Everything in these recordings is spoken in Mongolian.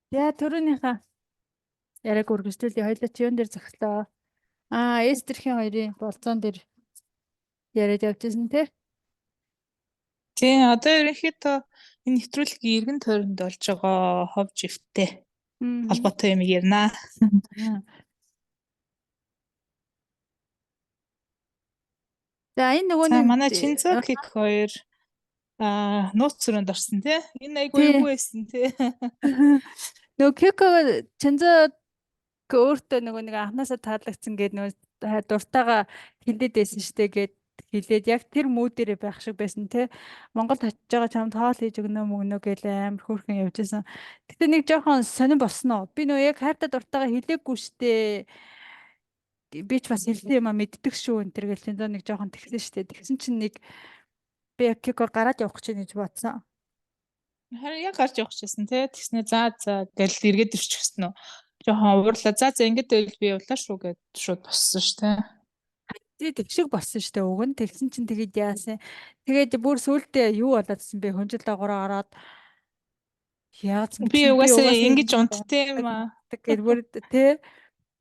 Яа түрүүнийхээ яриаг үргэлжлүүлээ. Хоёлаа чи юун дээр зогслоо? Эстерхийн хоёрын болцоон дээр яриад явжсэн те. Тийм одоо ерөнхийдөө энэ нэвтрүүлгийн эргэн тойронд болж байгаа хов живтээ Мгм. холбоотой юм ярина. Аа. За энэ нөгөө За нэг манай Чинзокик хоёр нууц зөрөнд орсон тий. Энэ айгу тий. юу байсан тий. Нөгөө Кеко Чанза өөртөө нөгөө нэг анханасаа таалагдсан гэдэг нөгөө дуртайгаа хилээд байсан штэ гэд хилээд яг тэр мүүдэрээ байх шиг байсан те. Монголд очиж байгаа чам тоол хийж өгнө мөгнө гэл амар хөөрхөн явж байсан. Гэтэ нэг жоохон сонирн болсон уу? Би нөгөө яг хайртай дуртайгаа хилээгүй штэ. Би ч бас хэлсэн юм а мэддэг шүү энэ төр гэл тэндээ нэг жоохон тэгсэн штэ. Тэгсэн чинь нэг би яг Кекор гараад явах гэж байна гэж бодсон. Харин яг гарч явах гэсэн тий. Тэгснэ за гэл эргээд ирчихсэн үү. Жохон уурлаа. За ингэж байвал би явлаа шүү гэд шууд боссон шүү тий. Тэгээ тэг шиг болсон штэ уг нь тэгсэн чинь тэгээд яасан. Тэгээд бүр сүултээ юу болоодсэн бэ? Хүнжил дагавраа ороод яасан Би гэсэн би угаасаа угаасаа ингэж ингэж унттай юм аа. гэдэг бүр тэ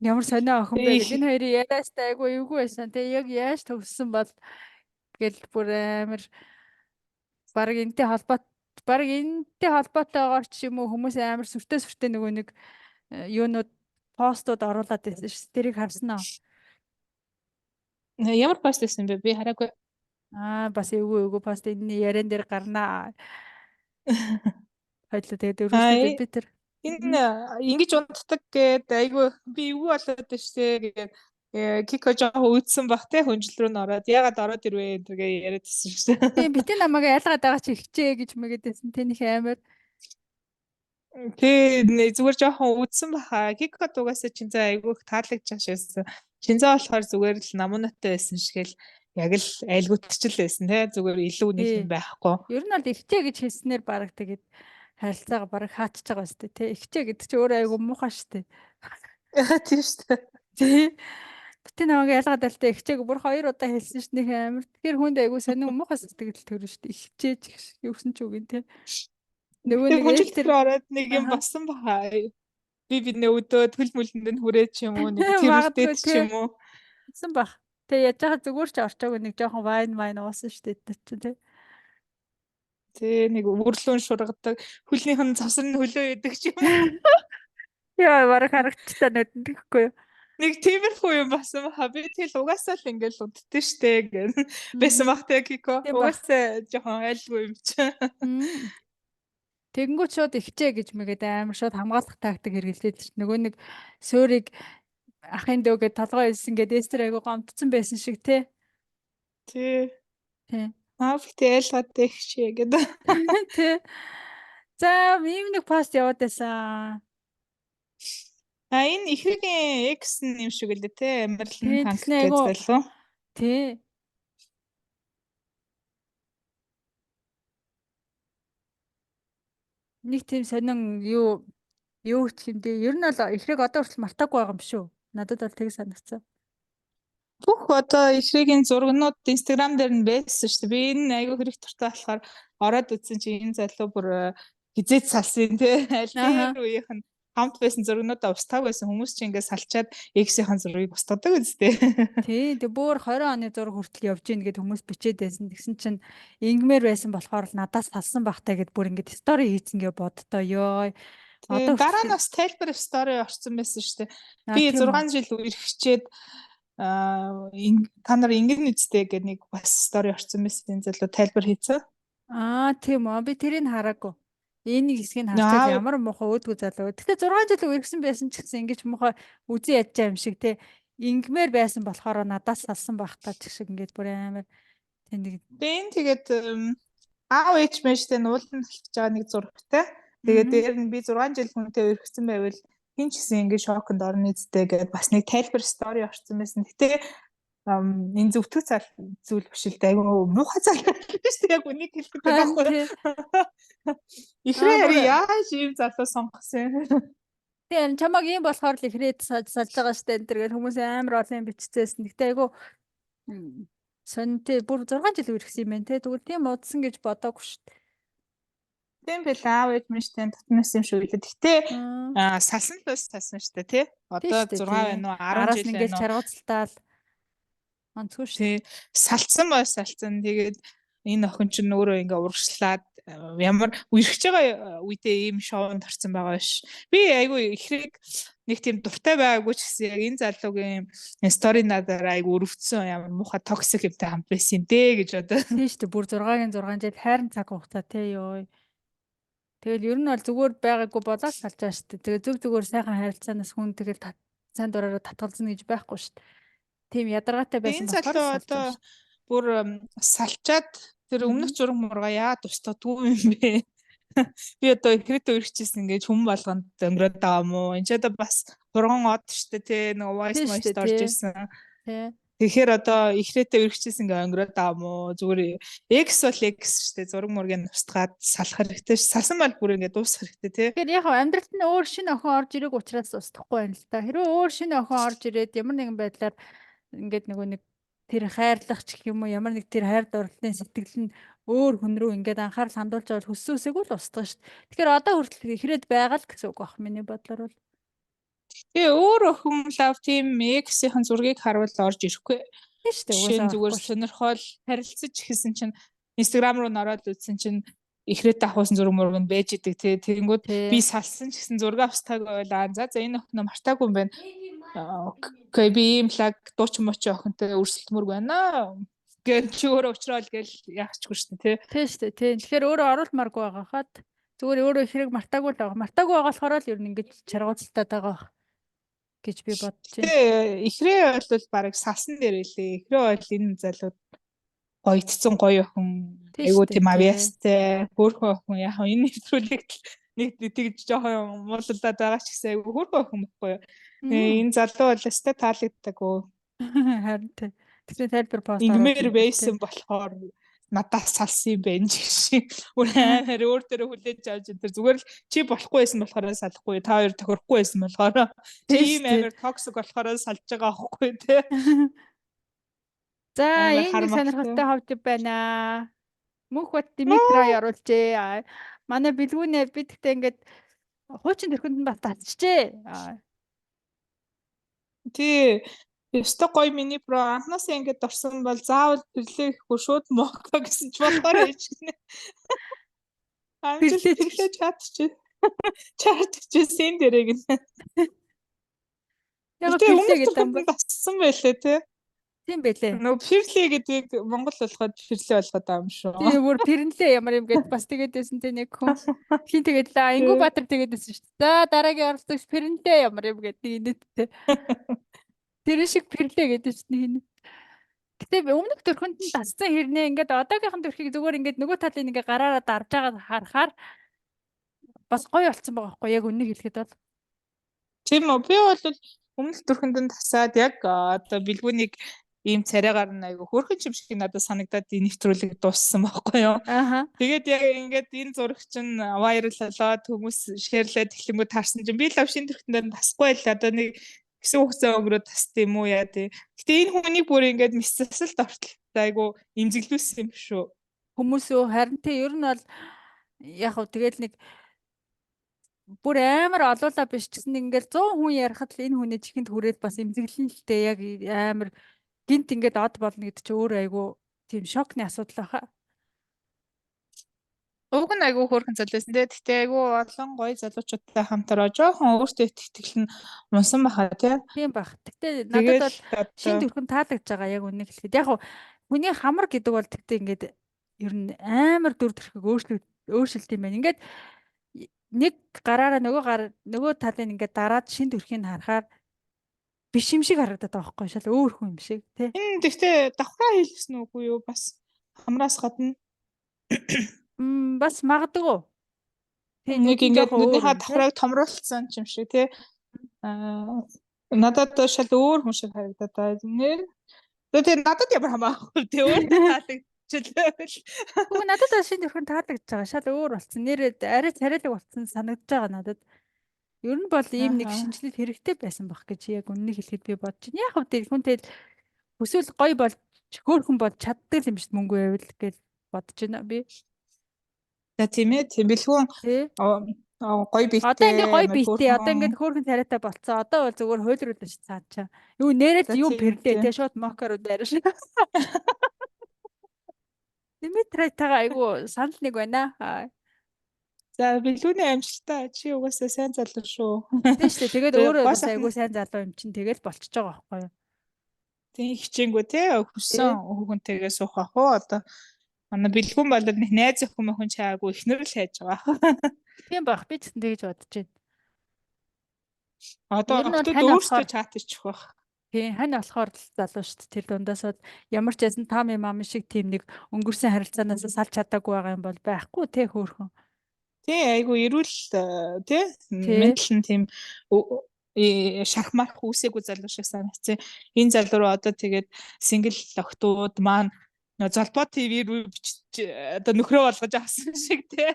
ямар сонио охин бэ гэдэг. Тий. Энэ хоёрын яриастай айгүй эвгүй байсан. Тэ яг яаж төгссөн бол гэл бүр амар баг энтэй холбоот баг энтэй холбоотойгоор ч юм уу хүмүүс амар сүртэй нөгөө нэг юунууд постууд оруулаад байсан ш. Тэрийг харсан аа. Ямар пост байсан бэ? Би хараагүй. Бас эвгүй пост энэ ярен дээр гарнаа. Хоёлоо тэгээд Аа өргөжлүүлээд би тэр. энэ ингэж унтдаг гээд айгүй би эвгүй болоод байна штэ гээд Кико жоохон үүдсэн бах те хүнжил рүү н ороод ягаад ороод ирвэ гэдгээ яриад байсан штэ. Тийм битэн намайг ялгаад байгаа чи ихчээ гэж мэгээдсэн тэнийх амар. Тэгээ зүгээр жоохон үүдсэн баха. Кико дугасаа Чинзаа айгүй их таалагдж байсан. Чинзаа болохоор зүгээр л намуунатай байсан шигэл яг л айлгуутчил байсан те зүгээр илүү нэг юм Тий. байхгүй. Ер нь бол ихчээ гэж хэлснээр баг тэгээд харилцаагаа баг хаатчих байгаа шүү дээ тий. Ихчээ гэдэг чи өөрөө айгу муухай шүү дээ. Тийм штэ. Тий. Битэн намайг ялгаад байлтай ихчээг бүр 2 удаа хэлсэн шүү дээ амар. Тэр хүнд айгу сонин муухай сэтгэл төрөн шүү дээ. Ихчээ ч юусэн ч үг юм тий. Нөгөө Тэгээ нэг хүнжил Эстер рүү ороод нэг юм аха басан баха. Би нэ өдөө төл мүлэнд нь хүрээ ч юм уу нэг магадгүй тэрвэртэйт ч тий. юм уу. Гэсэн баг. Тэгээ яаж байгаа зүгээр ч орчоогүй нэг жоохон вайн уусан шүү дээ тий. Тэ нэг үрлүүн шургадаг хөлнийх нь цавсар нь хөлөө идэг ч юм уу. Яа, бараг харагдчихсан нүдэнд гэхгүй юу? Нэг тиймэрхүү юм басан баха. Би тэгэл угаасаа л ингээл уддсан штэ гэн байсан Мгм. бах тэ Кико. Тийм баг. Угаасаа жоохон айлгүй юм чи. Тэгэнгүүт шууд ихчээ гэж мэгээд амар шууд хамгаалах тактик хэрэглээд чинь нөгөө нэг суурийг ахын дөөгээ толгой хэлсэн гэдэг эстер айгу гомдсон байсан шиг тий. Тэ. Тий. Наавт ялгаад их чи гэдэг. Тий. За ийм нэг пост яваад байсан. Энэ ихрийн X юм шиг л дээ те. Амарлан Тий. танк Тэгснэ гэж айгу залуу. тий. Нэг тийм сонин юу ч юм дээ. Ер нь бол ихрийг одоо хүртэл мартаагүй байгаа юм шүү. Надад бол тэг санагцсан. Бүх одоо ихрийн зургнууд Instagram дээр нь байсан шүү дээ. Би энэ айгүй хэрэг туртай болохоор ороод үзсэн чи энэ залуу бүр хизээч салсан тий. Аль Ааха. тэр үеийнх нь хамт байсан зургнуудаа устгаг байсан хүмүүс чи ингээд салчаад X-ийн зургийг устгадаг үстэй. Тий, тэг бүр 20 оны зураг хүртэл явж гин гэд хүмүүс бичээд байсан. Тэгсэн чинь ингмээр байсан болохоор л надаас салсан бахтай гэд бүр ингээд стори хийцэн гэ боддоо ёо. Тийм Одоо дараа нь хүртэл бас тайлбар стори орсон байсан шүү дээ. Би тийм үү. 6 жил үргэлжчээд та нар ингэн үстэй гэдэг нэг бас стори орсон байсан энэ залуу тайлбар хийцэн. Тийм үү. Би тэрийг хараагүй. Энэ хэсгийг харчаад Аа ямар муухай өөдгөө залуу. Гэтэ 6 жил үргэлжсэн байсан ч гэсэн ингэж муухай үзэн ядчаа юм шиг те. Ингмээр байсан болохоор надаас салсан бахтаа ч шиг ингээд бүр амар тэнэг. би энэ тэгээд аав ээж мэжтэй нуулан талхиж байгаа нэг зурагтай. Тэгээд Аа. дээр нь би 6 жил хүнтэй өргөцсөн байвал хин ч гэсэн ингэ шоконд орно үсттэй гэдээ бас нэг тайлбар стори орсон байсан. Гэтэ энэ зөвтгөх зүйл биш л дээ. Айгу муухай зал биш дээ. Яг үнийг хэлэхэд Хан байхгүй. тий. Ихрээ Бүр яаж ийм залуу сонгосон. тийм чамаг ийм болохоор л ихрээд салж байгаа штэ энэ төр гэх хүмүүс амар олон юм биччихсэн. Гэтэ айгу сонь тий бүр 6 жил үргэсэн юм байна те. Тэгвэл тийм удсан гэж бодоагүй штэ. Тийм бэл аав ээж миньштэй татнаас юм шиг үлээ. Гэтэ Аа, салсан л бас салсан шүү дээ тий. тийм Одоо шүү дээ 6 тий. байна уу 10 Араас жил нь ингээл байна уу. чаргууцалтаал онцгүй шүү дээ. Тий. Салцсан ба салцсан. Тэгээд энэ охин чинь өөрөө ингээ урагшлаад ямар үерхэж байгаа үедээ ийм шоунд орсон байгаа биш. Би айгүй ихрийг нэг тийм дуртай байгаагүй ч гэсэн яг энэ залуугийн стори надаар айгүй өрөвдсөн ямар муухай токсик юмтай хамт байсан юм дээ гэж одоо. Тийм шүү дээ. Бүр 6-гийн 6 жил хайрын цаг хугацаа тий ёо. Тэгэл ер нь бол зүгээр байгаагүй болоод салж байгаа шүү дээ. Тэгээ зүгээр сайхан харилцаанаас хүн тэгэл сайн дураараа татгалзна гэж байхгүй шүү дээ. Тийм ядаргаатай байсан Энэ болохоор залуу салж одоо байгаа шүү бүр салчаад тэр дээ. өмнөх зураг мурга яа тусдаггүй юм бэ? Би одоо ихэрэд үргэжчихсэн ингэж хүм болгонд өнгөрөөд байгаа юм уу? Энд ч одоо бас турган од штэ тий нэг voice Тийм шүү noise дээ орж тий. ирсэн. Тий. Тэгэхээр одоо ихрээтэй үргэжчихсэн ингээ өнгөрөөд байгаа юм уу? Зүгээр X бол X штэ зураг мургийн устгаад салах хэрэгтэй. Салсан бол бүр ингээ дуусах хэрэгтэй тий. Тэгэхээр яг амьдралд нь өөр шинэ охин орж ирэх учраас устдахгүй байна л да. Хэрвээ өөр шинэ охин орж ирээд ямар нэгэн байдлаар ингээд нэг тэр хайрлах ч гэх юм уу ямар нэг тэр хайр дурлалын сэтгэл нь өөр хүн рүү ингээд анхаарал хандуулж байгаа бол хөссөөсөйг л устгах шүү дээ. Тэгэхээр одоо хүртэл ихрээд байгаа л гэсэн үг баг миний бодлоор бол. Тэгээ өөр охин лав team X-ийн зургийг харуул орж ирэхгүй. Тийм шүү дээ. Жишээ нь Угаасаа зүгээр орохгүй шүү. сонирхол харилцаж ихсэн чинь Instagram руу нороод үзсэн чинь ихрээд авахсан зураг мөрөнд байж идэг тий. Тэгэнгүүт би Тий. салсан ч гэсэн зураг австаг байлаа. За энэ охин мартаагүй юм байна. Окей би ийм лаг дууч моч охинтой өрсөлдмөр байна. Гэл чи өөрөө уучраал гэл яахчгүй шүү дээ тий. Тийм шүү дээ. Тийм. Тэгэхээр өөрөө оруулмааргүй байгаа хаад зүгээр өөрөө ихрэг мартаагүй л байгаа. Мартаагүй байгаа болохоор л ер нь ингэж чаргууцалтаад байгаа гэж би бодож байна. Тэгээ ихрээ бол баг салсан дээр илээ. Ихрээ бол энэ залуу гоёдсон гоё охин Тийм айгуу шүү тийм дээ. авьяастай хөөрхөн охин яг энэ нэвтрүүлэг нэг тэгж жоохон муулдаад байгаа ч гэсэн айгуу хөөрхөн охин байхгүй юу. Энэ залуу бол өстэй таалагддаггүй. Харин тийм. Тэгсэн тайлбар пост Ингмэр оруулсан. байсан болохоор надаас салсан юм байна шиг. Өөр амар өөр төрөө хүлээж авч энэ зүгээр л чи болохгүй байсан болохоор салахгүй. Та хоёр тохирохгүй байсан болохоор чи ийм амар токсик болохоор салж байгаа аахгүй тий. За Амар энэ нэг харамсалтай. сонирхолтой ховд байна. Мөнх бат Димитрой оруулжээ. Манай бэлгүүнээ би тэгтээ ингээд хуучин төрхөнд нь бас татчихжээ. Тий. Өстой гоё миний про анхнаасаа ингэж орсон бол заавал тэрлэхгүй шууд моко гэсэн ч болохоор ээж гинэ. Амжилт тэрлээ чадчих. Чадчихсэн дээрээ гинэ. Яг Тэ тэрлээ өмнөх гэдэг юм төрхөнд бол бассан байлээ тий. тийм байлээ. Нөгөө фирлээ гэдгийг Монгол болгоод фирлээ болгоод байгаа юм шүү. Тийм бүр тэрнлээ ямар юм гээд бас тэгээд байсан те нэг хүн. Хин тэгээд лаа Ингүү Баатар тэгээд байсан шүү дээ. За дараагийн оролцогч Пэрнлээ ямар юм гээд нэг инээдтэй. Тэр шиг Пэрлээ гэдэг чинь нэг. Гэтэ өмнөх төрхөнд нь дассан хэрнээ ингээд одоогийнхан төрхийг зүгээр ингээд нөгөө талын ингээд гараараа дарж байгаа харахаар бас гоё болцсон байгаа байхгүй яг үннийг хэлэхэд бол. Тийм үү. Би бол өмнөх төрхөнд нь тасаад яг одоо бэлгүүнийг ийм царайгаар нь айгу хөөрхөн юм шиг надад санагдаад энэ нэвтрүүлэг дууссан байхгүй юу. Ааха. Тэгээд яг ингээд энэ зураг чинь viral болоод хүмүүс шеэрлээд эхлэнгүү таарсан чинь би л шинэ төрхөнд нь тасахгүй л одоо нэг хэсэг хугацаа өнгөрөөд тасд юм уу яа тий. Гэтэ энэ хүнийг бүр ингээд мэсэлсэлт ортол айгу имзэглүүлсэн юм шүү. Хүмүүс юу харин тий ер нь бол яг хөө тэгэл нэг бүр амар олоола биш ч гэсэн ингээл 100 хүн ярихад л энэ хүний чихэнд хүрээд бас имзэглэнэлтэй яг амар гинт ингээд од болно гэдэг чинь өөр айгу тийм шокны асуудал баха. Уг нь айгүй хөөрхөн залуусэн тий. Гэтэ айгүй олон гоё залуучуудтай хамтараа жоохон өөртөө итгэл нь унсан баха тий. Тийм бах. Гэтэ надад бол шин төрхөн таалагдж байгаа яг үнэ хэлэхэд. Яг хуу хүний хамар гэдэг бол тэгтээ ингээд ер нь амар дүр төрхийг өөрчлөлт юм байна. Ингээд нэг гараараа нөгөө талын ингээд дараад шин төрхийг харахаар биш юм шиг харагдаад байгаа байхгүй шал өөр хүн юм шиг тий. Гэхдээ давхраа хийлгэсэн үгүй юу бас хамраас гадна Бас магадгүй. нэг ингээд нүднийхээ давхраг томруулсан юм шиг тий. Надад шал өөр хүн шиг харагдаад байна. Тэгээ надад ямар хамаагүй тий өөртөө таалагдчихлаа. Үгүй надад шин төрхөн таалагдж байгаа шал өөр болсон. Нэрээ арай царайлаг болсон санагдаж байгаа надад. Ер нь бол ийм нэг шинжилэл хэрэгтэй байсан бах гэж яг үннийг хэлэхэд би бодож байна. Яг хөө хүнтэй хүсвэл гоё болж хөөрхөн бол чаддаг юм шүү дээ мөнгө байвал гэж бодож байна би. За тийм ээ. Тийм бэлгүүн Тий. гоё Одоо ингээ бийтэй гоё амар бийтэй. Одоо хөөрхөн. ингээ хөөрхөн царайтай болцсон. Одоо бол зүгээр хөөдрүүлж цаачаа. Юу нэрэл За юм тийм пэрлээ тийм. те шууд мокерууд байраш. Димитрайтайгаа айгу санал нэг байна. За бэлгүүний амжилтаа чи угаасаа сайн залуу шүү. Тийм шүү дээ. Тэгээд Тэгээ өөрөө гоо бас сайхан айгу сайн залуу юм чинь тэгэл болчихж байгаа байхгүй юу? тийм хичээнгүй те хүссэн Тий. хүүхэнтэйгээ суух ах уу одоо манай бэлгүүн бол нэг найз охин мохин чаагүй ихнэр л хайж байгаа. Тийм байх. Би ч гэсэн тэгж бодож байна. Одоо Ер нь бол охтууд хань өөрсдөө болохоор чатчих байх. тий хань болохоор л залуу шүү дээ. Тэр дундаас ямар ч ясан том юм ам шиг тийм нэг өнгөрсөн харилцаанаас салж чадаагүй байгаа юм бол байхгүй те хөөхөн. Тий айгу эрүүл тий Тий. ментал нь тийм шархмарх үүсээгүй залуу шиг санагдсан. Энэ залуу руу одоо тэгээд сингл охтууд маань золбоо ТV рүү одоо нөхрөө болгож авсан шиг тий.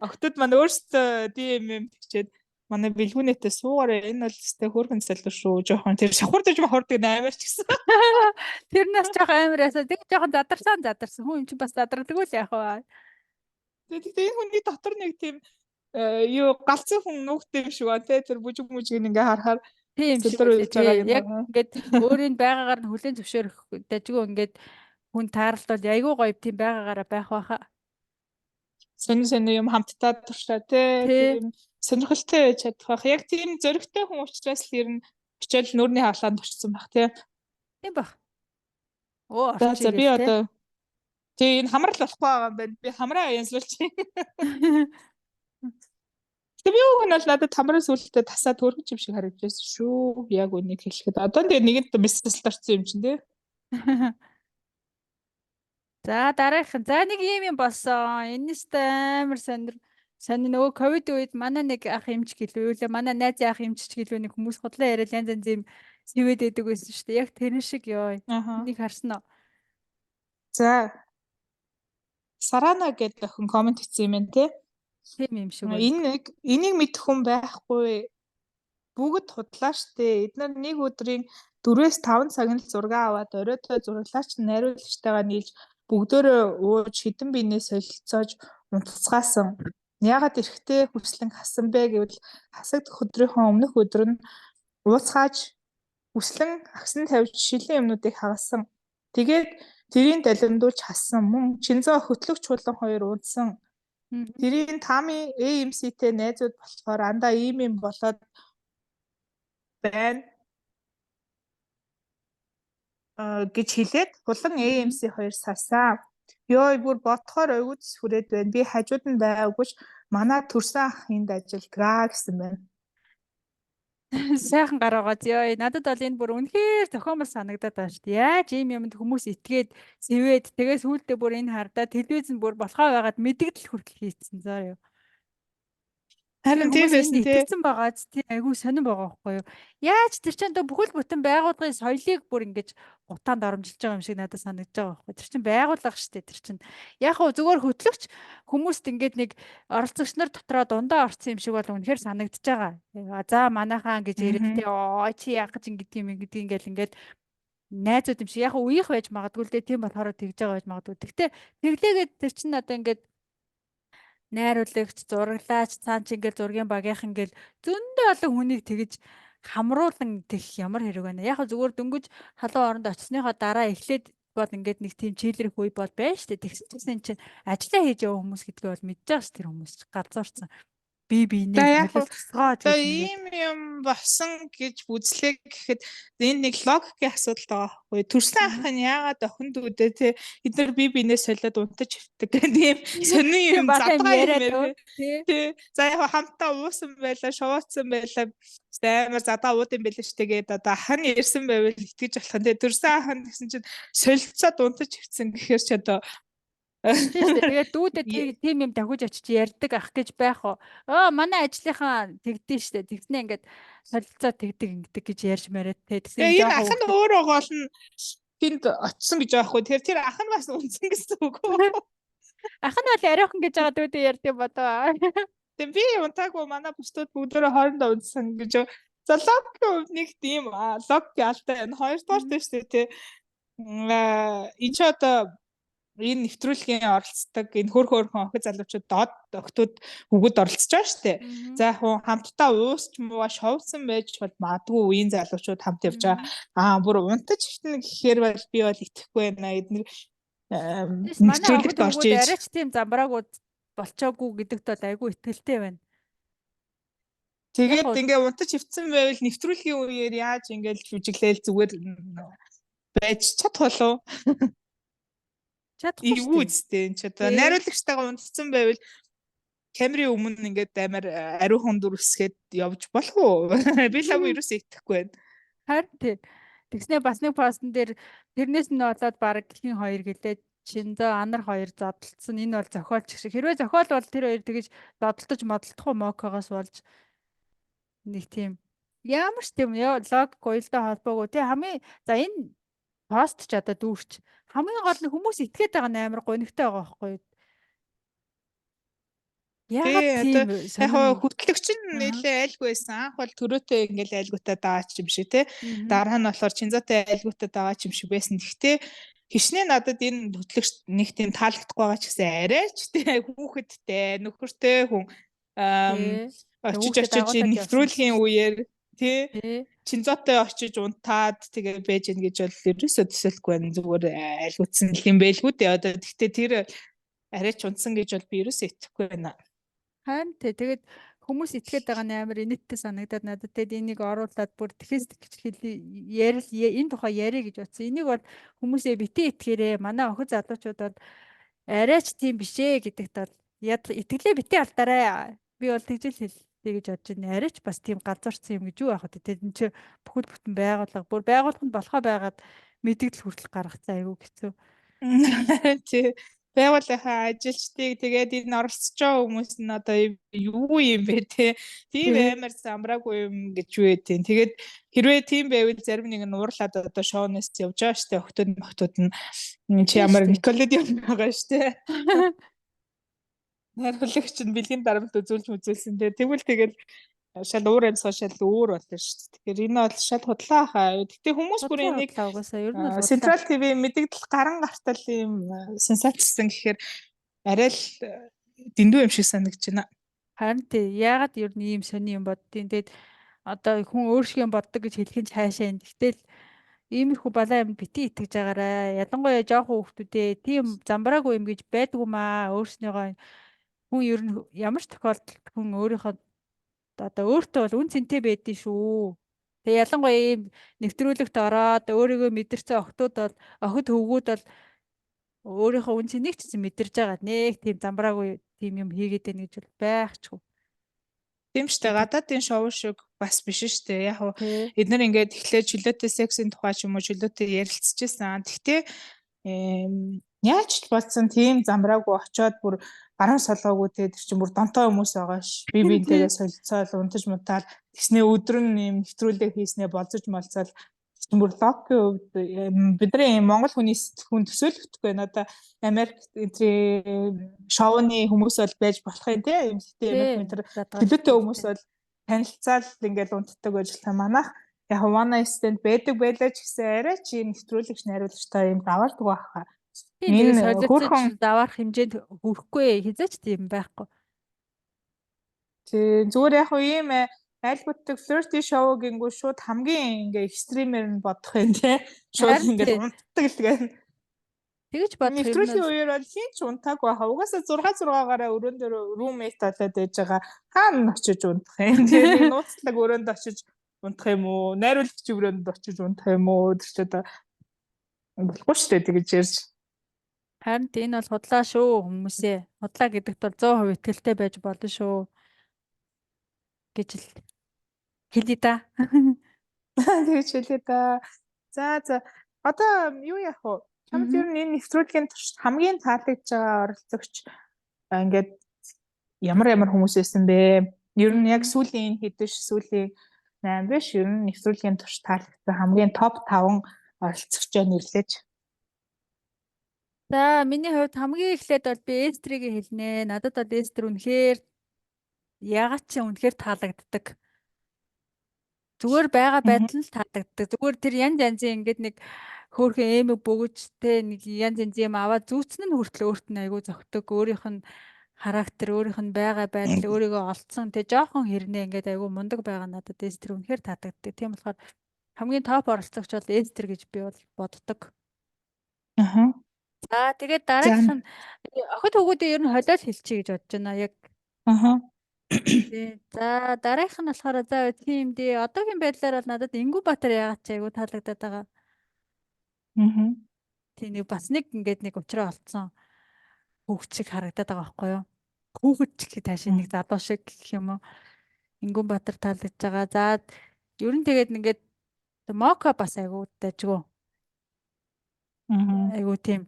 Охтууд маань өөрсдөө DM бичээд манай бэлгүүнэтээ суугаараа энэ бол өстэй хөөрхөн залуу шүү. Жохон тэр шавхурдаж махурдаг амар ч гэсэн. Тэр нас жоох амар ясаа тэг жоохон задарсан хүн юм чи бас задардаг л яах вэ? Тэгээд энэ хүний дотор нэг тийм юу галзуу хүн нүгтэй юм шиг ба тий тэр бүжиг мүжиг ингээ харахаар Тийм шиг сэлэр үлээ үйлж байгааг тий. нь Яг ингээд өөрийн байгаагаар нь хүлэн зөвшөөрөх дажгүй ингээд хүн таарлал айгүй гоё тийм байгаагаараа байх байхаа. сонин юм хамтдаа туршаа тий Тий. тийм сонирхолтой байж чадах байх. Яг тийм зөрөгтэй хүн учраас л ер нь хичээл нүрийн хавлаанд орсон байх тий. Тийм бах. Оо За би орчихъя гээл те. одоо тий энэ хамрал болохгүй байгаа юм байна. Би хамраа янзлуулчих. Тэгээ би уг нь бол надад хамраас үлдээ тасаа төрөх юм шиг харагдажсэн шүү. Яг үнийг хэлэхэд. Одоо тэгээ нэгэнд мессежлд орсон юм чинь тий. За дараагийн. За нэг юм болсон. Энэс амар сонир нөгөө ковид үед манай нэг ах эмч гэлөө лээ. Манай найзын ах эмч гэлөө нэг хүмүүс худлаа яриад янз янз юм сэвэд өгдөг байсан шүү дээ. Яг тэрэн шиг ёо. Аха. Энийг харсан уу? За Сарана гэдэг охин комент хийсэн юм байна тий. Тийм юм шиг байна. Энийг мэдэх хүн байхгүй. Бүгд худлаа штэ. Эдгээр нэг өдрийн 4-5 цаг нь л зураг аваад оройтой зураглаач найруулагчтайгаа нийлж бүгдөө ууж хідэн биенээ солилцоож унтцгаасан. Яагаад эрэхтэй хүслэн хасан бэ гэвэл хасагдах өдрийнхөө өмнөх өдөр нь ууцгааж хүслэн агсан тавьж шилийн юмнуудыг хагасан. Тэгээд тэрийн далимдуулж хасан. Мөн Чинзо хөтлөгч чуулган хоёр унтсан. Тэрийн Тами AMC-тэй найзууд болохоор андаа ийм юм болоод байна гэж хэлээд хулан AMC 2 сасаа. Йой бүр ботхоор ойгуц хүрээд байна. Би хажууд нь байгаагүйч манай төрсөн ах энд ажилдгаа гэсэн байна. Сайхан гараагааз ёо. Надад бол энэ бүр үнэхээр зохиомол санагдаад байна шүү дээ. Яаж ийм юмд хүмүүс итгээд сэвээд тэгээс сүүлдээ бүр энэ хардаа телевиз нь бүр болохоо байгаад мэддэгдэл хүртэл хийцэн заа ёо. Харин тийм Хүмүүс энд байсан тий. итгэсэн байгаа ч тийм айгүй сонирн байгаа байхгүй юу. Яаж тэр чинь одоо бүхэл бүтэн байгууллагын соёлыг бүр ингэж гутаанд оромжилж байгаа юм шиг надад санагдаж байгаа байхгүй. Тэр чинь байгууллага шүү дээ. Тэр чинь яг хөө зүгээр хөтлөгч хүмүүст ингэж нэг оролцогч нар дотроо дундаа орсон юм шиг бол үнэхээр санагдаж байгаа. За манайхаа гэж ирээд тий оо чи яг гэж ингэдэг ингээл ингээд найзууд юм шиг яг үеийнх байж магадгүй л дээ тийм болохоор тэгж байгаа байж магадгүй. Гэхдээ тэглээгээд тэр чинь одоо ингээд найруулагч, зураглаач, цаан чи ингээл зургийн багийнх ингээл зөндөө олон хүнийг тэгж хамруулан тэгэх ямар хэрэг байна. Яг зүгээр дөнгөж халуун оронд очисныхоо дараа эхлээд бол ингээд нэг тийм чийлрэх үе бол байна шүү дээ. Тэгсэн чинь чинь ажиллаа хийж яваа хүмүүс гэдгээ бол мэдж байгаа ш тэр хүмүүс галзуурсан. Би За биенээ яг солилцгоо одоо гэж нэгээд. ийм юм болсон гэж үзлээ гэхэд энэ нэг логикийн асуудал байгаа байхгүй. Төрсөн ах нь яагаад охин дүүдээ те эдгээр бие биенээ солиод унтаж хөвтөг гэх юм сонин юм задгаа юм ярив. Тий. За яг хамтаа уусан байлаа, шувууцсан байлаа. Амар задаа ууд юм байлаа ш тэгээд одоо ах нь ирсэн байвал итгэж болох. Тэгээ төрсөн ах нь гэсэн чинь солилцоод унтаж хөвцөн гэхээр ч одоо Тийм шүү дээ. Тэгээд дүүдэд тийм юм давхиж очиж ярьдаг ах гэж байх уу? Манай ажлынхаа тэгдэж шүү дээ. Тэгснэ ингээд солилцоо тэгдэг ингэдэг гэж ярьж мараад те. Тэгээ энэ ах нь өөрөө гол нь тэнд очсон гэж байхгүй. Тэр ах нь бас унсан гэсэн үг үү? Ах нь бол ариухан гэж байгаа дүүдээ ярьдаг бодоо. Тэгээ би унтаагүй манай бусдууд бүгдөө хоорондоо унсан гэж. За логикийн хувьд нэг тийм логик алтай. Энэ хоёрдугаар дэвштэй те. Энэ ч одоо энэ нэвтрүүлгийн оролцдог энэ хөөрхөн охид залуучууд доод охтууд бүгд оролцож байгаа шүү дээ. За яг хуу хамтдаа уусч мууга шовсон байж бол магадгүй үеийн залуучууд хамт явж байгаа. Бүр унтаж хитнэ гэхээр бол би бол итгэхгүй байна. Эдгээр Тийш манай охид нэвтрүүлэгт орж өгөөд иж арайч тийм замбраагүй болчоогүй гэдэгт бол айгүй ихтгэлтэй байна. тэгээд ингээ унтаж хөвцөн байвал нэвтрүүлгийн үеэр яаж ингээл жүжиглээл зүгээр байж чадах болов. Чадахгүй шүү Эвгүй дээ. үстэй энэ ч одоо найруулагчтайгаа унтцсан байвал камерын өмнө ингээд амар ариухан дүрсгээд явж болох уу? Би лав ерөөсөө итгэхгүй байна. Харин тий. Тэгснээ бас нэг постн дээр тэрнээс нь болоод баг хин хоёр гэлээ Шинзо Анар хоёр зодтолцсон. Энэ бол зохиолч шиг. Хэрвээ зохиол бол тэр хоёр тэгэж зодтолж модолдох уу мокогоос болж нэг тийм ямар ч тийм лог гоёлтой холбоогүй тий хамгийн за энэ пост ч одоо дүүрч хамгийн гол нь хүмүүс итгээд байгаа нь амар гонигтай байгаа байхгүй юу? Ягаад тийм яг хөтлөгч нь нэлээ айлгүй байсан. Анх бол төрөөтэй ингээл айлгуутай дааж юм шиг тий. Дараа нь болохоор Чинзотой айлгуутай дааж юм шиг байсан. Гэхдээ хичнээн надад энэ хөтлөгч нэг тийм таалагдахгүй байгаа ч гэсэн арайч тий хүүхэдтэй нөхөртэй хүн очиж нэвтрүүлгийн үеэр тий Чинзотой очиж унтаад тэгээ байж гэн гэж бол ерөөсөө төсөөлөхгүй байна. Зүгээр айлгуутсан юм байлгүй дээ. Одоо тэгтээ тэр арайч унтсан гэж бол би ерөөсөө итгэхгүй байна. Харин тэгээд хүмүүс итгээд байгаа нь амар инэттэй санагдаад надад тэгээд энийг оруулаад бүр тэхээс ярил энэ тухай яриа гэж утсан. Энийг бол хүмүүсээ битээ итгээрээ манай охид залуучууд бол арайч тийм биш ээ гэдэгт бол итгэлээ битээ алдаарай. Би бол тэгжэл хэлээ гэж бодож байна. Арайч бас тийм галзуурсан юм гэж юу яах вэ? Тэгээд энэ чи бүхэл бүтэн байгууллага бүр байгууллаганд болохоо байгаад мэдгэл хүртэл гаргацсан айгүй хэцүү. Тий байгууллагын ажилчдыг тэгээд энэ оролцож байгаа хүмүүс нь одоо юу юм бэ те тийм амар замбраагүй юм гэж юу гэдэг. Тэгээд хэрвээ тийм байвал зарим нэг нь уурлаад одоо шоунаас явж байгаа штэ охтууд нь чи ямар Николед юм байгаа штэ. Найруулагч нь бэлгийн дарамт үзүүлж мүзүүлсэн те тэгвэл тэгэл шал уур амьсгал шал өөр болно шүү дээ. Тэгэхээр энэ бол шал худлаа хаа. Гэтэ хүмүүс бүр энийг Central TV мэдээлэл гаран гартал ийм сенсацсан гэхээр арай л дэндүү юм шиг санагдаж байна. Харин тий яагаад ер нь ийм сони юм боддیں۔ Тэгэд одоо хүн өөрсгөө боддог гэж хэлэх нь цаашаа. Гэтэл иймэрхүү балаа юм бити итгэж байгаарай. Ялангуяа жоохон хүүхдүүдээ тийм замбраагүй юм гэж байдгүй маа. Өөрснийгөө хүн ер нь ямар ч тохиолдолд хүн өөрийнхөө одоо өөртөө бол үн цэнтэй байдгийн шүү. Тэгээ ялангуяа ийм нэвтрүүлэгт ороод өөрийгөө мэдэрсэн охтууд бол охид хөвгүүд бол өөрийнхөө үн цэнийг ч гэсэн мэдэрж байгаа. Нэг тийм замбраагүй тийм юм хийгээд байна гэж бол байхчгүй. Тийм шүү дээ. Гадаадын шоу шиг бас биш шүү дээ. Яг хуу эдгээр ингээд эхлээд чөлөөтэй сексийн тухай ч юм уу чөлөөтэй ярилцчихсан. Гэхдээ яаж ч болсон тийм замбраагүй очоод бүр гаран солоогүй те тэр чинь бүр донтой хүмүүс байгаа ш. Би бинтээс солилцоол унтаж мутаал тэгснээ өдөр нь юм нэвтрүүлэг хийснээ болцож малцаал бүр локийн хувьд бидний Монгол хүний сэтгүүн төсөөлөгдөхгүй байна. Одоо Америк шоуны хүмүүс бол байж болох юм те юм сэтэ төлөөтэй хүмүүс бол танилцаал ингээл унтдаг ажиллах манайх яг one night stand байдаг байлаа ч гэсэн арай чи нэвтрүүлэгч найруулагчтай юм даваалдаг байхаа. Энэ хөөрхөн даваарх хэмжээнд хүрэхгүй хязгаарч тийм байхгүй. Тэг зүгээр яг ийм айлгууддаг flirty show гингүү шууд хамгийн ингээ экстримээр нь бодох юм те. Шууд ингээ унтдаг л гэн. Тэгэж бодох юм. Нэвтрүүлгийн үеэр бол хин ч унтаагүй хаа. Угаасаа 6-6-аараа өрөөнд дээр roommate болоод байж байгаа. Хаана очиж унтах юм. Тэгээ нууцлаг өрөөнд очиж унтах юм уу? Найруулагч өрөөнд очиж унтах юм уу? Тэр ч одоо болохгүй шүү дээ тэгэж ярьж. Харин энэ бол худлаа шүү хүмүүсээ. Худлаа гэдэгт бол 100% итгэлтэй байж болно шүү гэж л хэлээ да. Тэгэж хэлээ да. За одоо юу яах вэ? Чамд ер нь энэ нэвтрүүлгийн турш хамгийн таалагдж байгаа оролцогч ингээд ямар хүмүүс байсан бэ? Ер нь яг сүүлийн хэдэж сүүлийн 8 биш ер нь нэвтрүүлгийн турш таалагдсан хамгийн топ 5 оролцогчоо нэрлэж. За миний хувьд хамгийн эхлээд бол би Эстрийг хэлнэ. Надад бол Эстер үнэхээр ягаад ч үнэхээр таалагддаг. Зүгээр байгаа байдал нь таалагддаг. Зүгээр тэр янз янзын ингээд нэг хөөхөн эмэг бөгөжтэй нэг янз янз юм аваад зүүцэн нь хүртэл өөрт нь айгүй зөгтөг. Өөрийнх нь характер, өөрийнх нь байгаа байдал, өөрийгөө олцсон. Тэгээ жоохон хэрнээ ингээд айгүй мундаг байгаа надад Эстер үнэхээр таалагддаг. Тийм болохоор хамгийн топ оролцогч бол Эстер гэж би бол боддог. Аха. За тэгээд За. дараагийнх нь охид хөвгүүдээ ер нь холиол хэлчихье гэж бодож байна. Яг Аха. тий. За дараагийнх нь болохоор за тийм дээ. Одоогийн байдлаар бол надад Ингүбатар яагаад ч айгүй таалагдаад байгаа. Аха. Тий нэг бас нэг ингээд нэг уучраа олцсон хүүхэд шиг харагдаад байгаа байхгүй юу? Хүүхэд ч гэх таашаа нэг залуу шиг гэх юм уу? Ингүбатар таалагдж байгаа. За ер нь тэгээд ингээд Мока бас айгүй дайжгүй. Аха. Айгүй тийм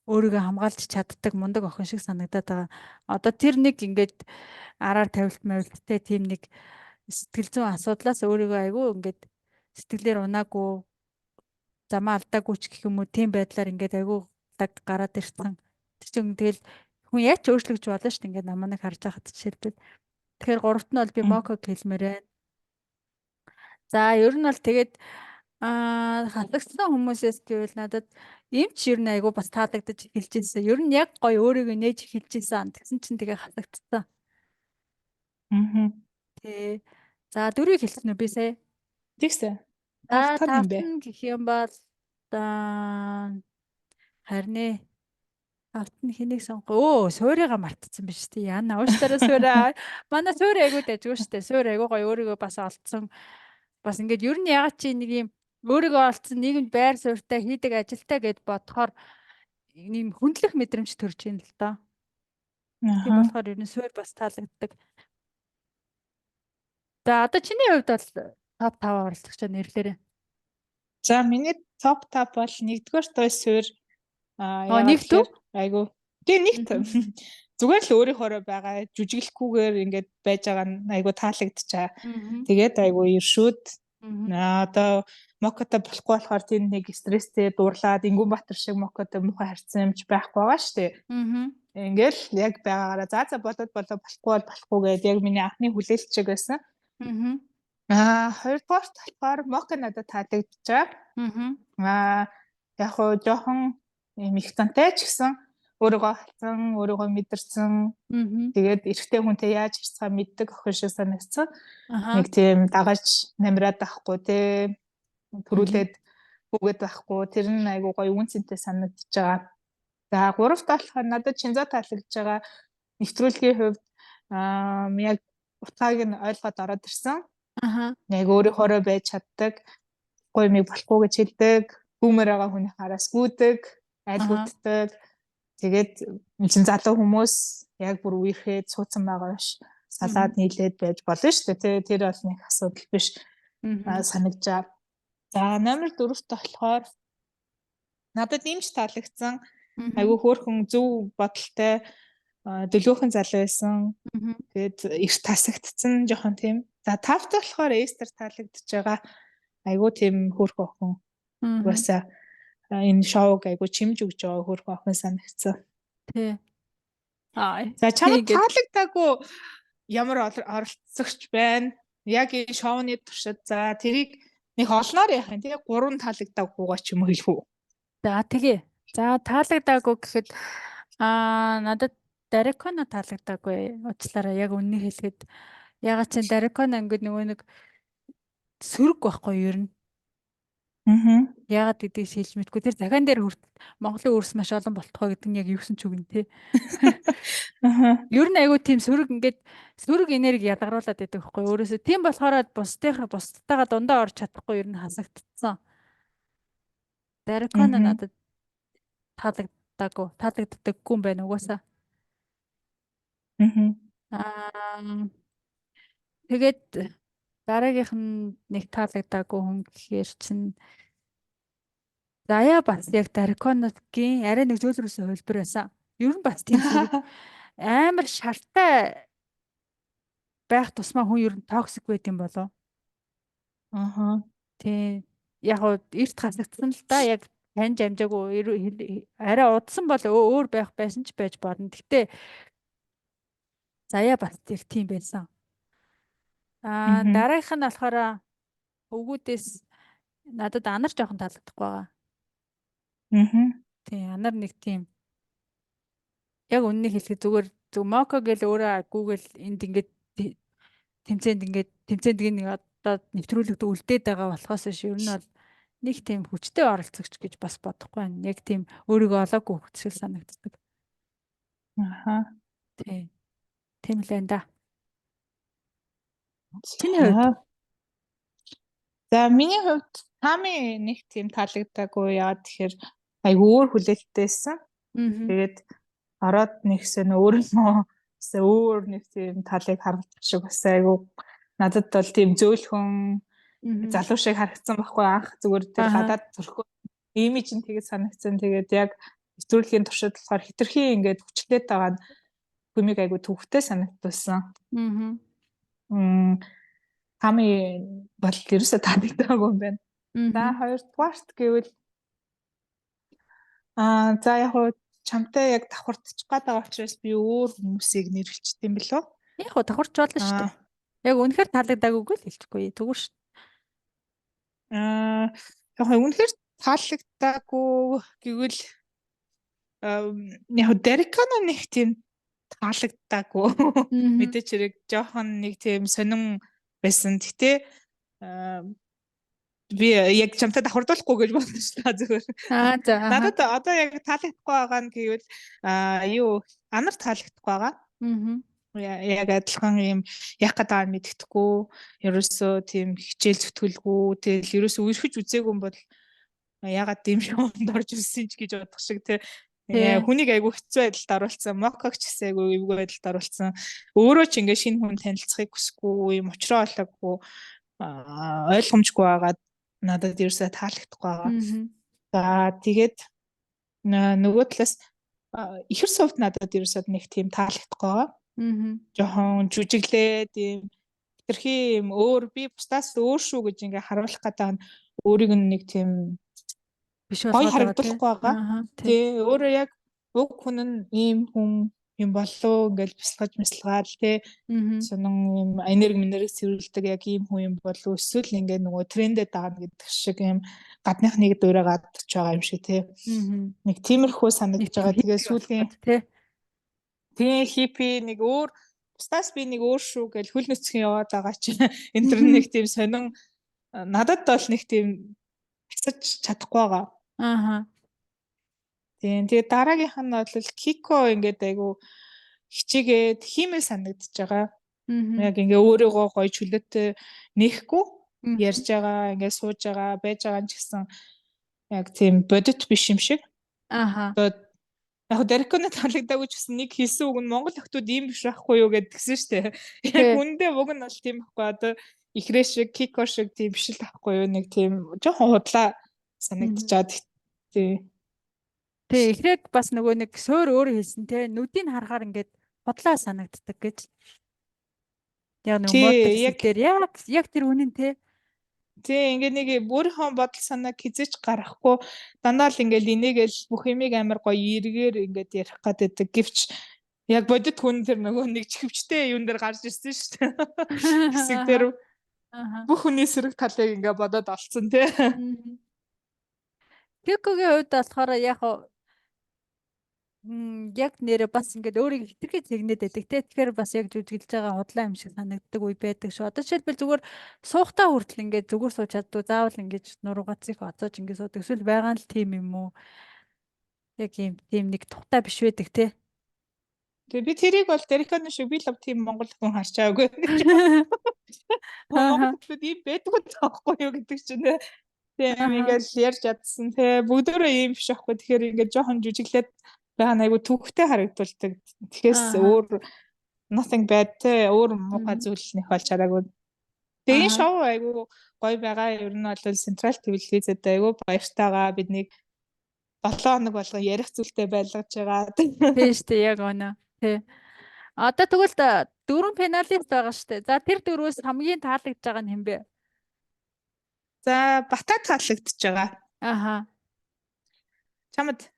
өөрийгөө хамгаалж чаддаг мундаг охин шиг санагдаад байгаа. Одоо тэр нэг ингээд араар тавилт мавилттай тийм нэг сэтгэл зүйн асуудлаас өөрийгөө айгүй ингээд сэтгэлээр унаагүй замаа алдаагүй ч гэх юм уу тийм байдлаар ингээд айгүй даг гараад ирсэн. Тэр чинь тэгэл хүн яаж ч өөрчлөгдөж болно шүү дээ ингээд намайг харж байхад жишээлбэл. Тэгэхээр гуравт нь бол би Моког хэлмээр байна. За ер нь бол тэгээд хатагсан хүмүүсээс гэвэл надад эмч ер нь айгүй бас таалагдаж эхэлж ирсэн. Ер нь яг гоё өөрийгөө нээж эхэлж ирсэн. Тэгсэн чинь тэгээ хатагдсан. Аха. Тэ. За дөрвийг хэлсэн үү би сая? Тэгсэ. За Тавтан юм тавт бэ? нь гэх юм бол харин ээ тавт нь хэнийг сонгоо. Суурьгаа мартцсан биз дээ. Яна ууштараа суурь. Манай суурь айгүй дайжгүй шүү дээ. Суурь айгүй гоё өөрийгөө бас олцсон. Бас ингээд ер нь ягаад чи нэг юм өөрийгөө олцсон нийгэмд байр суурьтай хийдэг ажилтай гэд бодохоор ийм хүндлэх мэдрэмж төрж ийн л доо. Тийм Аха. болохоор ер нь суурь бас таалагддаг. За одоо чиний хувьд бол топ 5 оролцогчоо нэрлээрэй. За миний топ 5 бол нэгдүгээр той суурь яагаад Нэгт үү? тэгэхээр айгу. Тэгээ нэгт. Зүгээр л өөрийнхөө байгаа жүжиглэхгүйгээр ингээд байж байгаа нь айгу таалагдчаа. Тэгээд айгу иршүүд. Одоо Мокото болохгүй болохоор тийм нэг стресстэй дуурлаад Ингүбатар шиг Мокото муухай харьцсан юмч байхгүй байгаа шүү дээ. Ингээл яг байгаагаараа за болоод болохгүй гэдэг яг миний анхны хүлээлт шиг байсан. Хоёрдугаарт болохоор Мока надад таалагдчихаа. Яг хоо жоохон юм их тантай ч гэсэн өөрийгөө халсан, өөрийгөө мэдэрсэн. Тэгээд эрэгтэй хүнтэй яаж харьцахаа мэддэг охин шиг санагдсан. Нэг тийм дагаж намраад байхгүй те төрүүлээд үгээд байхгүй. Тэр нь айгуу гоё үнцэнтэй санагдчихж байгаа. За гуравт болохоор надад Чинзо таалагдж байгаа. Нэвтрүүлгийн хувьд яг утгааг нь ойлгоод ороод ирсэн. Яг өөрийнхөө байж чаддаг. Гоё юм болохгүй гэж хэлдэг. Бүүмэр байгаа хүний хараас гүйдэг, айлгууддаг. Тэгээд чинь залуу хүмүүс яг бүр үерхэд суудсан байгаа ш. Салаад нийлээд байж болно шүү дээ. Тэр бол нэг асуудал биш санагджаа. За номер 4-т болохоор надад нэмж таалагдсан. Айгу хөөрхөн зөв бодолтой дөлөөхөн залуу байсан. Тэгээд их тасагдсан жоохон тийм. За 5-т болохоор Эстер таалагдж байгаа. Айгу тийм хөөрхөн охин. Угаасаа энэ шоуг айгу чимж өгж байгаа хөөрхөн охин санагдсан. Тий. За чамд таалагдаагүй ямар оролцогч байна? Яг энэ шоуны туршид за тэрийг нэг олноор яах юм тий 3 таалагдаагүйгаа ч юм уу хэлэх үү? За тэгээ. За таалагдаагүй гэхэд надад Дариконо таалагдаагүй уучлаарай яг үннийг хэлэхэд ягаад ч Дариконо ингээд нөгөө нэг сөрөг байхгүй юу ер нь. Ягаад гэдгийг шилж мэдгүй. Тэр захиан дээр хүртэл Монголын өөрс маш олон болтгоо гэдэг нь яг юусэн ч үгэн тий. Ер нь айгүй тийм сөрөг ингээд сөрөг энерги ядаргаруулад байдаг байхгүй юу. Өөрөөсөө тийм болохоор бусдтайгаа дундаа орж чадахгүй ер нь хасагдцсан. Дариконо надад таалагддаггүй юм байна угаасаа. Тэгээд дараагийнх нь нэг таалагдаагүй хүн гэхээр чинь Заяа бас яг Дариконогийн арай нэг зөөлрөөсөө хөлбөр байсан. Ер нь бас тийм сөрөг амар шартай байх тусмаа хүн ер нь токсик байт юм болоо. Тий. Яг уу эрт хасагдсан л да яг таньж амжаагүй арай удсан бол өөр байх байсан ч байж болно. Гэтэ Заяа бас яг тийм байсан. Дараагийнх нь болохоор өвгүүдээс надад анар жоохон таалагдахгүй байгаа. Мгм. тий анар нэг тийм яг үннийг хэлэхэд зүгээр зөв моко гэл өөрөө Google энд ингээд тэмцээнд нэг одоо нэвтрүүлэгт үлдээд байгаа болохоос биш ер нь бол нэг тийм хүчтэй оролцогч гэж бас бодохгүй байна. Яг тийм өөрийгөө олоогүй хөвгт шиг санагддаг. Аха. Тий. Тийм л энэ да. Чиний хувьд? За. За миний хувьд Тами нэг тийм таалагдаагүй. Яагаад тэгэхээр айгүй өөр хүлээлттэйсэн. Аа. Тэгээд ороод нэгсэн өөрөөсөө өөр нэг тийм талыг харагдах шиг бас айгүй надад бол тийм зөөлхөн Аа. залуу шиг харагдсан байхгүй анх зүгээр тэр Аа. гадаад зөрхөө имиж нь тэгээд санагдсан. Тэгээд яг нэвтрүүлгийн туршид болохоор хитрхи ингээд хүчлээд байгаа нь хүмийг айгүй төвхтэй санагдсан. Аа. Тами бол ерөөсөө таалагдаагүй юм байна. За Аа. хоёрдугаарт гэвэл за яг хуу чамтай яг давхардчих гад байгаа учраас би өөр хүмүүсийг нэрвэлчт юм болов. Яг хоо давхарч болно шүү дээ. Яг үнэхээр таалагдаагүйг л хэлчихгүй. Тэгвэр шүү. Яг хуу үнэхээр таалагдаагүй гэвэл яг Дерекано нэг тийм таалагдаагүй. Мэдээч хэрэг жоохон нэг тийм сонин байсан. Гэтэ би яг чамтай давхардуулахгүй гэж бодсон шүү дээ зүгээр. За. Надад одоо яг таалагдахгүй байгаа нь гэвэл юу анар таалагдахгүй байгаа. Яг адилхан юм яг гадаа мэддэхгүй ерөөсөө тийм хичээл зүтгэлгүй тэгэл ерөөсөө үерхэж үзээгүй юм бол ягаад ийм шоунд орж ирсэн ч гэж бодох шиг тий хүнийг айгүй хэцүү байдалд оруулсан моког ч гэсэн айгүй эвгүй байдалд оруулсан өөрөө ч ингээ шинэ хүн танилцахыг хүсэхгүй юм уучраа олоогүй ойлгомжгүй байгаад надад ерөөсөө таалагдахгүй байгаа. За тэгээд нөгөө талаас ихэр сувд надад ерөөсөө нэг тийм таалагдахгүй байгаа. Жохон жүжиглээ тийм хитрхи юм өөр би бусдаас өөр шүү гэж ингээ харуулах гэдэг нь өөрийг нэг тийм биш гоё болгоод байгаа харагдуулахгүй байгаа. Тий өөрөө яг уг хүн нь ийм хүн юм болов ингээл бясалгаж мэслэгаал тий сонин юм энерги цэвэрлдэг яг ийм хүн юм болов эсвэл ингээ нөгөө трендэд даана гэдэг шиг юм гадныхныг дуурай гадж байгаа юм шиг тий. Нэг тиймэрхүү санагдаж байгаа. Тэгээ сүүлийн тий хиппи нэг өөр бусдаас би нэг өөр шүү гэж хөл нүцгэн яваад байгаа чи интернет тийм сонин надад бол нэг тийм хасаж чадахгүй байгаа. Тийм тэгээ дараагийнх нь бол Кико ингээд айгу хичээгээд хиймэл санагдаж байгаа. Яг ингээ өөрийгөө гоё чөлөөтэй нэхгүй ярьж байгаа, ингээ сууж байгаа, байж байгаа ч гэсэн яг тийм бодит биш юм шиг. Яг Дереконы таалагдаагүй ч гэсэн нэг хэлсэн үг нь Монгол охтууд ийм биш байхгүй юу гэдгсэн шүү дээ. Яг үндэ уг нь бол тийм байхгүй одоо ихрээ шиг Кико шиг тийм биш л байхгүй юу нэг тийм жоохон худлаа санагдчихад тий. Тэгээ эхлээд бас нөгөө нэг суур өөрөө хэлсэн те нүдийг харахаар ингээд бодлоо санагддаг гэж. Яг нэг модал дээр яг тэр үнэн те. Тий ингээ нэг өөрийнхөө бодол санааг хизээч гаргахгүй дандаа л ингээл инээгээл бүх юмыг амар гоё эргээр ингээд ярих гэдэг. Гэвч яг бодит хүн тэр нөгөө нэг чихвчтэй юун дээр гарч ирсэн шүү дээ. Хэсэг дээр бүх хүний сэрэг талыг ингээ бодоод олцсон тий. Кикогийн хувьд болохоор яг нэрээ бас ингээд өөрийг хитрхи цэгнээд байдаг те. Тэгэхээр бас яг жүжиглж байгаа худлаа юм шиг санагддаг үе байдаг шүү. Одоо жишээлбэл зүгээр суухтаа хүртэл ингээд зүгээр сууж чаддгүй заавал ингээд нуруугацыг оцоож ингээд суудаг. Эсвэл байгаа нь л тийм юм уу? Яг юм тийм нэг тухтай биш байдаг те. Тэгээ би тэрийг бол Дереконы шиг би л тийм монгол хүн харж байгаагүй. Монгол хүмүүс ийм байдаг таахгүй юу гэдэг чинь тийм ингээд ярьж чадсан те. Бүгдөө ийм биш аахгүй. Тэгэхээр ингээд жоохон жүжиглээд байгаа нь айгу төвхтэй харагдулдаг. Тэгэхээс өөр nothing bad те өөр муухай зүйл нэх болж хараагүй. Тэгээ шоу айгу гоё байгаа. Ер нь бол Central телевизэд айгу баяртайгаа биднийг 7 хоног болгон ярих зүйлтэй байлгаж байгаа. Тийм шүү дээ яг оноо. Тий. Одоо тэгвэл 4 финалист байгаа шүү дээ. За тэр дөрвөөс хамгийн таалагдж байгаа нь хэн бэ? За Бата таалагдж байгаа. Чамд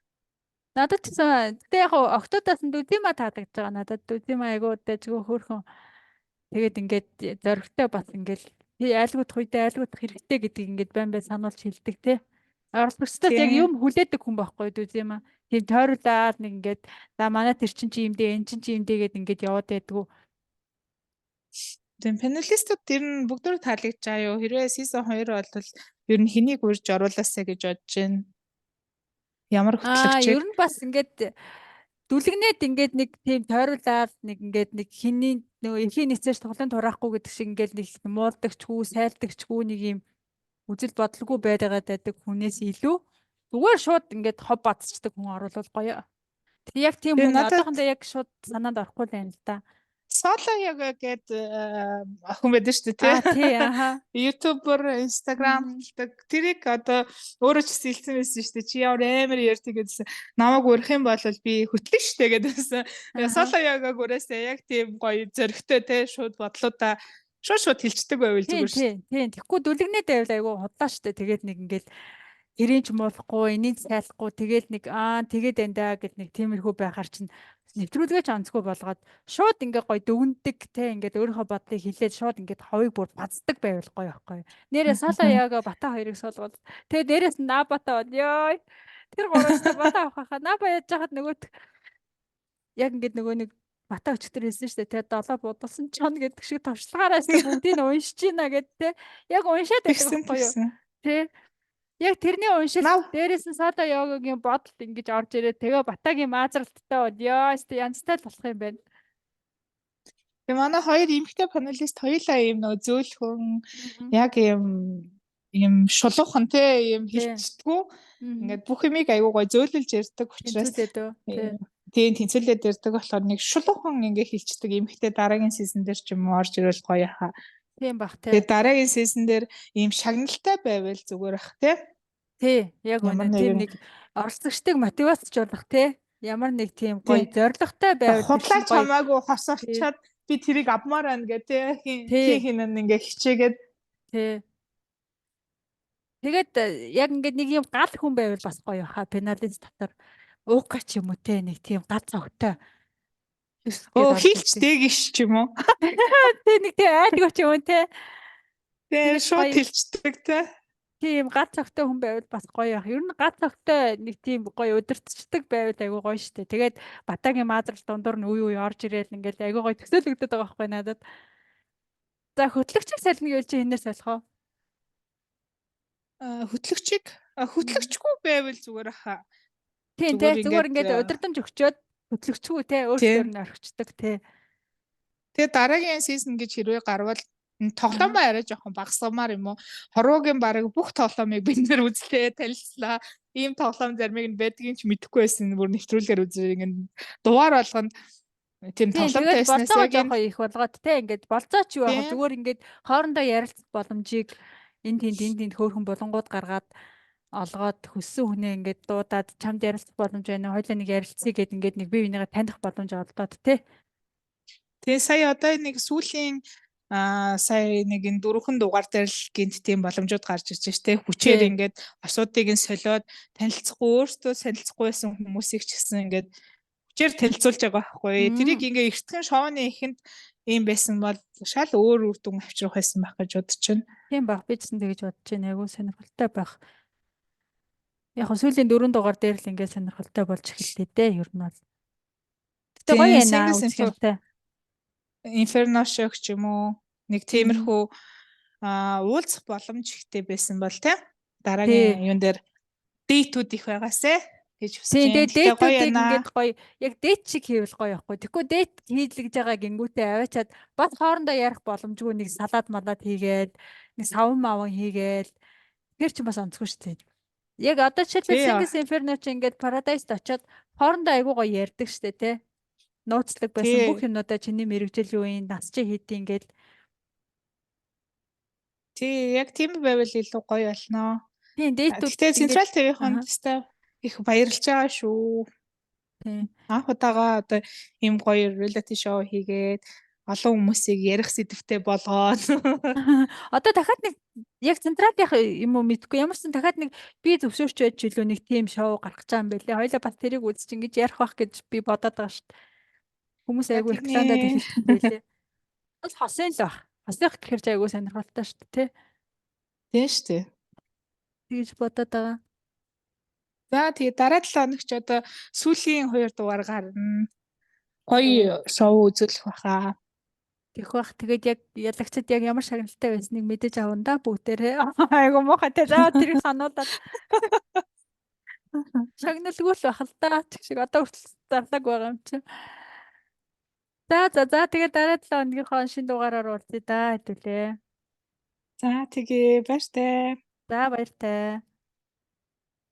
надад ч гэтээ яг октоодаас нь Дүзима таалагдж байгаа. Надад Дүзима айгуу дэжгүй хөөрхөн. Тэгээд ингээд зоригтой бас ингээд айлгуудах үедээ айлгуудах хэрэгтэй гэдгийг ингээд байн сануулж хэлдэг те. Оролцогчдод яг Тийм. юм хүлээдэг хүн байхгүй дүү тийм аа. Тийм тойруулаад нэг ингээд за манай тэр чин чи юм дээ, эн чин чи юм дээ гэд ингээд яваад байдгүй. Тийм панелистууд ер нь бүгдөө таалагдж байгаа юу? Хэрвээ season 2 болвол ер нь хэнийг үрж оруулаасаа гэж бодож байна. Ямар хөтлөгчийг? Ер нь бас ингээд дүлгнээд ингээд нэг тийм тойруулаад нэг ингээд нэг хиний нөгөө эхийн нэцэж тоглоом тураахгүй гэдэг шиг ингээд нэг муулдагчгүй, сайлдагчгүй нэг юм үзэл бодлого байгаад байдаг хүнээс илүү зүгээр шууд ингээд хоб бацчдаг хүн оруулах гоё. Тэг яг тийм Тэгээ хүн надад одоохондоо яг шууд санаанд орохгүй л байна л да. Соло яга гэд охин байдаг шүү дээ тий. Тий ааха. Ютубер, Инстаграм хэлдэг. Тэрийг одоо өөрөө ч хэлсэн байсан шүү дээ. Чи ямар амар ярьдаг гэдсэн. Намайг өрөх юм бол би хөтлөн штэ гэдсэн. Соло яга гөрөөсөө яг тийм гоё зөрөгтэй тий шууд бодлуудаа шууд хилчдэг байвал зүгээр шүү. Тийм. Тэгэхгүй дүлгнээд байвал айгүй худлаа штэ. Тэгээд нэг ингээд тэрийн ч муулахгүй, энийг сайлахгүй, тэгээд нэг тэгээд эндаа гэд нэг тиймэрхүү байхаар чинь нэвтрүүлгээч онцгүй болгоод шууд ингээ гоё дүгндэг те ингээд өөрийнхөө бодлыг хэлээд шууд ингээд ховыг бүр бацдаг байвал гоё байхгүй. Нэрээ Сала Яга Бата хоёрыг суулгал. Тэгээд дээрээс нь Набата бол ёо. Тэр гуравчтай Бата авах хаа. Наба яаж яхад нөгөөт яг ингээд нөгөө нэг Бата өчтөр хэлсэн шүү дээ. Тэгээд долоо будалсан чон гэдэг шиг товчлогаараас бүгдийг нь уншиж гинэ гэд те. Яг уншаад байдаг байхгүй юу? Тэ. Яг тэрний уншилт дээрээс нь Сада Йогагийн бодолд ингэж орж ирээд тэгээ Батагийн маазралттай бол ёо янзтай л болох юм байна. Тэгээ манай хоёр эмэгтэй панелист хоёулаа ийм нөгөө зөөлхөн яг ийм шулуухан те ийм хилчдэггүй ингээд бүх юмыг аягүй гой зөөлөлж ярьдаг учраас тийм тэнцвэлээд ярьдаг болохоор нэг шулуухан ингээ хилчдэг эмэгтэй дараагийн сизон дээр ч юм уу орж ирвэл гоё хаа. Тийм бах те. Тэгээ дараагийн сизон дээр ийм шагналтай байвал зүгээр ах те. Тий, яг үнэ тийм нэг оролцогчдыг мотивацч болох те. Ямар нэг тийм гоё зоригтой байвал худлаач хамаагүй хос орчаад би тэрийг авмаар байна гэ те хин ингээ хичээгээд тий. Тэгээд яг ингээд нэг юм гал хүн байвал бас гоё хаа пеналист дотор уука ч юм уу те нэг тийм гал цогтой. Хийлч дэгш ч юм уу. Тэ нэг тий айлгүй ч юм уу те. Тэгээ шууд хэлцдэг те. Тийм гал цогтой хүн байвал бас гоё ах. Ер нь гал цогтой нэг тийм гоё удирдцдаг байвал айгүй гоё штэ. Тэгээд Батагийн маазрал дундуур нь үе орж ирээл ингээл айгүй гоё төсөөлөгдөд байгаа байхгүй надад. За хөтлөгчийг сална гэж чи хинээс салах уу? Хөтлөгчгүй байвал зүгээр хаа. Тийм те зүгээр ингээд удирдамж өгчөөд хөтлөгчгүй те өөрсдөр нь орхичдаг те. Тэгээ дараагийн сизон гэж хэрвээ гарвал тоглоомоо арай жоохон багасгамаар юм уу? Хорвоогийн бараг бүх тоглоомыг бид нэр үзлээ, танилцлаа. Ийм тоглоом зармыг нь байдгийг ч мэдэхгүй байсан. Бүр нэвтрүүлгээр үзээ ингээд дугаар болгонд тийм тоглоомтой байснаас яг жоохон их болгоод те ингээд болцооч юу яг зүгээр ингээд хоорондоо ярилцах боломжийг энд тэнд хөөрхөн болонгууд гаргаад олгоод хөссөн хүнээ ингээд дуудаад чамд ярилцах боломж байна. Хоёлаа нэг ярилцъя гэд ингээд нэг бие бинийгээ таних боломж олдоод те. Тэгээ сая одоо нэг сүүлийн сая нэг энэ дөрвөн дугаар дээр л гинт тийм боломжууд гарч ирж штэ хүчээр ингээд асуудыг нь солиод танилцахгүй өөртөө танилцахгүй байсан хүмүүсийг ч гэсэн ингээд хүчээр танилцуулж байгаа байхгүй. Тэрийг ингээд эртхэн шоуны ихэнд ийм байсан бол шал өөр үр дүн авчрах байсан байх гэж бодож байна. Тийм баг би ч гэсэн тэгэж бодож байна. Айгуу сонирхолтой байх. Яг сүүлийн 4 дугаар дээр л ингээд сонирхолтой болж эхэллээ дээ ер нь бол. Гэтэ гоё яана үзэхтэй. Inferno show ч юм уу нэг тиймэрхүү уулзах боломж ихтэй байсан бол тийм дараагийн юун дээр дэйтүүд их байгаасэ гэж хүсэж байна. Тэгээд дэйтүүдийг ингээд гоё яг дэйт шиг хийвэл гоё байхгүй. Тэгэхгүй дэйт хийлгэж байгаа гингүүтээ аваачаад бас хоорондоо ярих боломжгүй нэг салаад малаад хийгээл нэг савн маван хийгээл тэр чинь бас онцгүй шүү дээ. Яг одоо жишээлбэл Singles Inferno ч ингээд Paradise-д очиод хоорондоо айгуу гоё ярьдаг шүү дээ тий. Нууцлаг байсан бүх юмудаа чиний мэрэгжил юу юм нас чи хийдий ингээд тий яг тийм байвал илүү гоё болно. Тийм дэйтүүд гэхдээ Central TV-ийн төстэй их баярлж байгаа шүү. Тийм. Анх удаага одоо ийм гоё reality show хийгээд олон хүмүүсийг ярих сэдвтэй болгоод одоо дахиад нэг яг Central-ийнх юм уу мэдгүй ямар ч дахиад нэг би зөвшөөрч байж илүү нэг тийм шоу гаргаж байгаа юм байлээ. Хоёлаа бас тэрийг үзэж ингэж ярих байх гэж би бодоод байгаа шүү дээ. Хүмүүс айгүй рекламадад хэлсэн байлээ. Бас хосын л баг. Хосынх гэхэр ч айгүй сонирхолтой шүү дээ, тий. Тийм шүү дээ. Тэгж бодоод байгаа. За тэгээ дараа 7 хоног ч одоо сүүлийн 2 дугаар гарна. Тий. Гоё шоу үзүүлэх байхаа. Тэгэх бах. Тэгээд яг ялагчид яг ямар шагналтай байсныг мэдэж авна да бүгдээрээ. Айгу муухай те. За тэрийг сануулаад шагналгүй л байх л да. Тэг шиг одоо хүртэл зарлаг байгаа юм чи. За тэгээд дараа 7 хоногийнхоо шинэ дугаараар уулзъя да хэвлээ. За тэгээ баяртай. За баяртай.